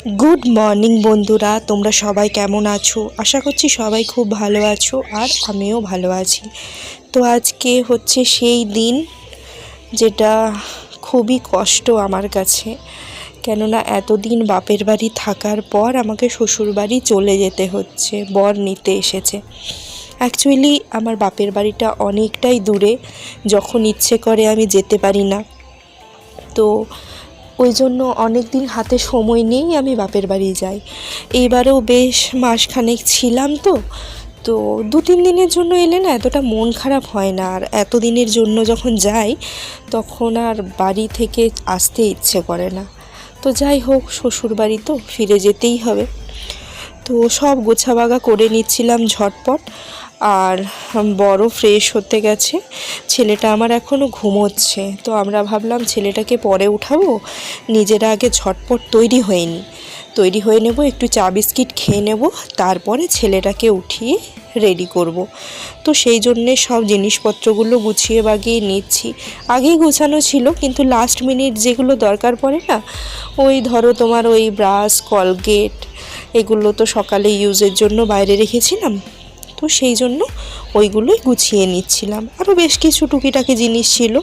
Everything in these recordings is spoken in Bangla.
গুড মর্নিং বন্ধুরা, তোমরা সবাই কেমন আছো? আশা করছি সবাই খুব ভালো আছো, আর আমিও ভালো আছি। তো আজকে হচ্ছে সেই দিন যেটা খুবই কষ্ট আমার কাছে, কেননা এতদিন বাপের বাড়ি থাকার পর আমাকে শ্বশুর বাড়ি চলে যেতে হচ্ছে, বর নিতে এসেছে। অ্যাকচুয়ালি আমার বাপের বাড়িটা অনেকটাই দূরে, যখন ইচ্ছে করে আমি যেতে পারি না। তো ওই জন্য অনেক দিন হাতে সময় নেই, আমি বাপের বাড়ি যাই। এইবারেও বেশ মাসখানেক ছিলাম। তো তো 2-3 দিনের জন্য এলে না এতটা মন খারাপ হয় না, আর এত দিনের জন্য যখন যাই তখন আর বাড়ি থেকে আসতে ইচ্ছে করে না। তো যাই হোক, শ্বশুর বাড়ি তো ফিরে যেতেই হবে। তো সব গোছাবাগা করে নিচ্ছিলাম ঝটপট, আর বড় ফ্রেশ হতে গেছে। ছেলেটা আমার এখনও ঘুমোচ্ছে, তো আমরা ভাবলাম ছেলেটাকে পরে উঠাবো, নিজেরা আগে ঝটপট তৈরি হয়ে নেব, একটু চা বিস্কিট খেয়ে নেব, তারপরে ছেলেটাকে উঠিয়ে রেডি করব। তো সেই জন্যে সব জিনিসপত্রগুলো গুছিয়ে বাগিয়ে নিচ্ছি। আগেই গোছানো ছিল, কিন্তু লাস্ট মিনিট যেগুলো দরকার পড়ে না, ওই ধরো তোমার ওই ব্রাশ, কলগেট, এগুলো তো সকালে ইউজের জন্য বাইরে রেখেছিলাম, তো সেই জন্য ওইগুলোই গুছিয়ে নিচ্ছিলাম। আরও বেশ কিছু টুকিটাকি জিনিস ছিল,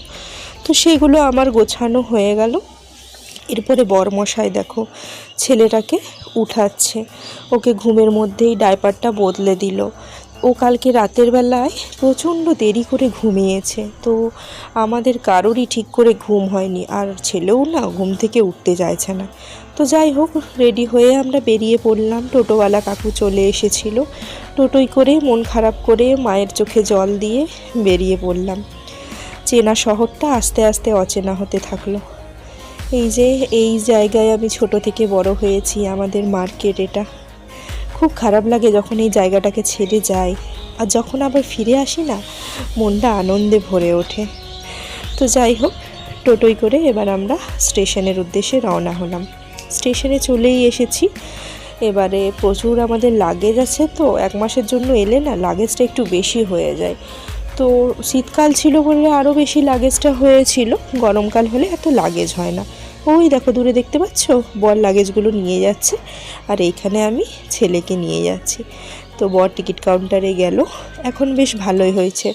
তো সেগুলো আমার গোছানো হয়ে গেল। এরপরে বরমশাই দেখো ছেলেটাকে উঠাচ্ছে, ওকে ঘুমের মধ্যেই ডাইপারটা বদলে দিল। ও কালকে রাতের বেলায় প্রচণ্ড দেরি করে ঘুমিয়েছে, তো আমাদের কারোরই ঠিক করে ঘুম হয়নি, আর ছেলেও না ঘুম থেকে উঠতে চাইছে না। তো যাই হোক, রেডি হয়ে আমরা বেরিয়ে পড়লাম। টোটোওয়ালা কাকু চলে এসেছিল, টোটোয় করে মন খারাপ করে মায়ের চোখে জল দিয়ে বেরিয়ে পড়লাম। চেনা শহরটা আস্তে আস্তে অচেনা হতে থাকলো। এই জায়গায় আমি ছোট থেকে বড় হয়েছি, আমাদের মার্কেট এটা। খুব খারাপ লাগে যখন এই জায়গাটাকে ছেড়ে যাই, আর যখন আবার ফিরে আসি না, মনটা আনন্দে ভরে ওঠে। তো যাই হোক, টোটোয় করে এবার আমরা স্টেশনের উদ্দেশ্যে রওনা হলাম। স্টেশনে চলেই এসেছি। এবারে প্রচুর আমাদের লাগেজ আছে, তো 1 মাসের জন্য এলে না লাগেজটা একটু বেশি হয়ে যায়। তো শীতকাল ছিল বলে আরও বেশি লাগেজটা হয়েছিল, গরমকাল হলে এত লাগেজ হয় না। ওই দেখো দূরে দেখতে পাচ্ছ, বর লাগেজগুলো নিয়ে যাচ্ছে, আর এইখানে আমি ছেলেকে নিয়ে যাচ্ছি। তো বর টিকিট কাউন্টারে গেল, এখন বেশ ভালোই হয়েছে,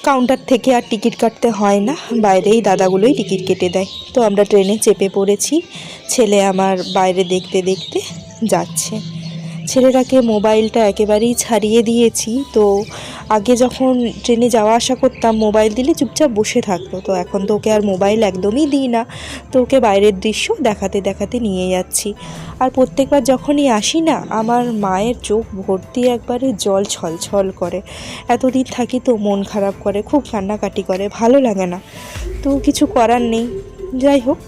কাউন্টার থেকে আর টিকিট কাটতে হয় না, বাইরেই দাদাগুলোই টিকিট কেটে দেয়। তো আমরা ট্রেনে চেপে পড়েছি, ছেলে আমার বাইরে দেখতে দেখতে যাচ্ছে। ছেলেটাকে মোবাইলটা একেবারেই ছাড়িয়ে দিয়েছি। তো আগে যখন ট্রেনে যাওয়া আসা করতাম, মোবাইল দিলে চুপচাপ বসে থাকতো, তো এখন তো ওকে আর মোবাইল একদমই দিই না। তো ওকে বাইরের দৃশ্য দেখাতে দেখাতে নিয়ে যাচ্ছি। আর প্রত্যেকবার যখনই আসি না, আমার মায়ের চোখ ভর্তি একবারে জল ছলছল করে। এতদিন থাকি তো মন খারাপ করে, খুব কান্নাকাটি করে, ভালো লাগে না। তো কিছু করার নেই। যাই হোক,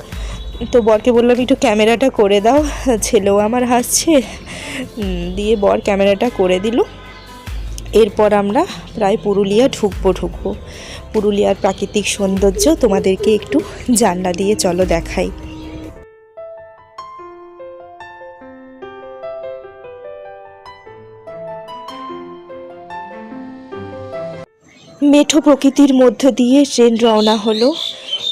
তো বরকে বললাম একটু ক্যামেরাটা করে দাও, ছেলেও আমার হাসছে। দিয়ে বর ক্যামেরাটা করে দিল। এরপর আমরা প্রায় পুরুলিয়া ঢুকবো। পুরুলিয়ার প্রাকৃতিক সৌন্দর্য তোমাদেরকে একটু জানলা দিয়ে চলো দেখাই। মেঠো প্রকৃতির মধ্য দিয়ে ট্রেন রওনা হলো।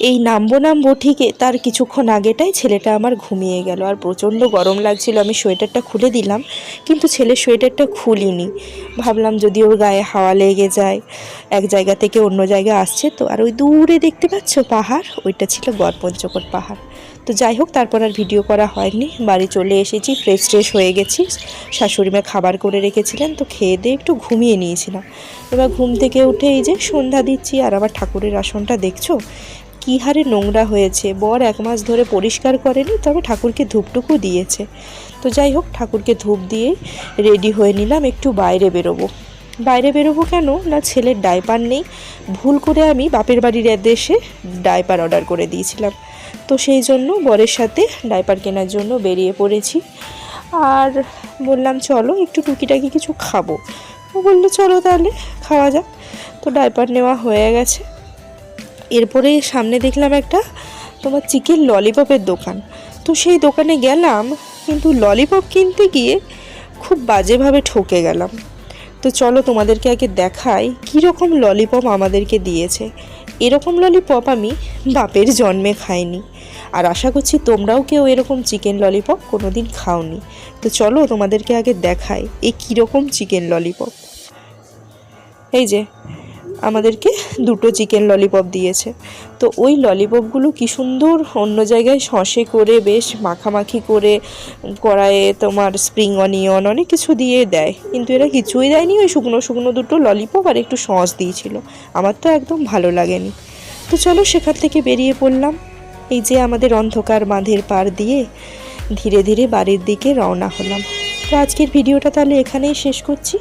এই নামবো ঠিকই, তার কিছুক্ষণ আগেটাই ছেলেটা আমার ঘুমিয়ে গেল, আর প্রচণ্ড গরম লাগছিল। আমি সোয়েটারটা খুলে দিলাম, কিন্তু ছেলের সোয়েটারটা খুলিনি। ভাবলাম যদি ওর গায়ে হাওয়া লেগে যায়, এক জায়গা থেকে অন্য জায়গায় আসছে তো। আর ওই দূরে দেখতে পাচ্ছ পাহাড়, ওইটা ছিল গড়পঞ্চকোট পাহাড়। তো যাই হোক, তারপর আর ভিডিও করা হয়নি। বাড়ি চলে এসেছি, ফ্রেশ হয়ে গেছি। শাশুড়িমা খাবার করে রেখেছিলেন, তো খেয়ে দিয়ে একটু ঘুমিয়ে নিয়েছিলাম। এবার ঘুম থেকে উঠে এই যে সন্ধ্যা দিচ্ছি, আর আবার ঠাকুরের আসনটা দেখছো কী হারে নোংরা হয়েছে। বর 1 মাস ধরে পরিষ্কার করেনি, তবে ঠাকুরকে ধূপটুকু দিয়েছে। তো যাই হোক, ঠাকুরকে ধূপ দিয়ে রেডি হয়ে নিলাম, একটু বাইরে বেরোবো কেন না, ছেলের ডাইপার নেই। ভুল করে আমি বাপের বাড়ির অ্যাড্রেসে ডাইপার অর্ডার করে দিয়েছিলাম, তো সেই জন্য বরের সাথে ডাইপার কেনার জন্য বেরিয়ে পড়েছি। আর বললাম চলো একটু টুকিটাকি কিছু খাবো। ও বললো চলো তাহলে খাওয়া যাক। তো ডাইপার নেওয়া হয়ে গেছে। এরপরে সামনে দেখলাম একটা তোমার চিকেন ললিপপের দোকান। তো সেই দোকানে গেলাম, কিন্তু ললিপপ কিনতে গিয়ে খুব বাজেভাবে ঠকে গেলাম। তো চলো তোমাদেরকে আগে দেখাই কীরকম ললিপপ আমাদেরকে দিয়েছে। এরকম ললিপপ আমি বাপের জন্মে খাইনি। আর আশা করছি তোমরাও কেউ এরকম চিকেন ললিপপ কোনো দিন খাওনি। তো চলো তোমাদেরকে আগে দেখাই এই কীরকম চিকেন ললিপপ। এই যে আমাদেরকে 2টো চিকেন ললিপপ দিয়েছে। তো ওই ললিপপগুলো কী সুন্দর অন্য জায়গায় সসে করে বেশ মাখামাখি করে কড়াইয়ে তোমার স্প্রিং অনিয়ন অনেক কিছু দিয়ে দেয়, কিন্তু এরা কিছুই দেয়নি, ওই শুকনো শুকনো 2টো ললিপপ আর একটু সস দিয়েছিল। আমার তো একদম ভালো লাগেনি। তো চলো সেখান থেকে বেরিয়ে পড়লাম। এই যে আমাদের অন্ধকার বাঁধের পাড় দিয়ে ধীরে ধীরে বাড়ির দিকে রওনা হলাম। তো আজকের ভিডিওটা তাহলে এখানেই শেষ করছি।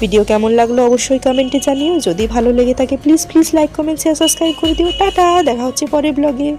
ভিডিও কেমন লাগলো অবশ্যই কমেন্টে জানিও। যদি ভালো লেগে থাকে please like, comment, share, subscribe করে দিও। টাটা, দেখা হচ্ছে পরের ব্লগে।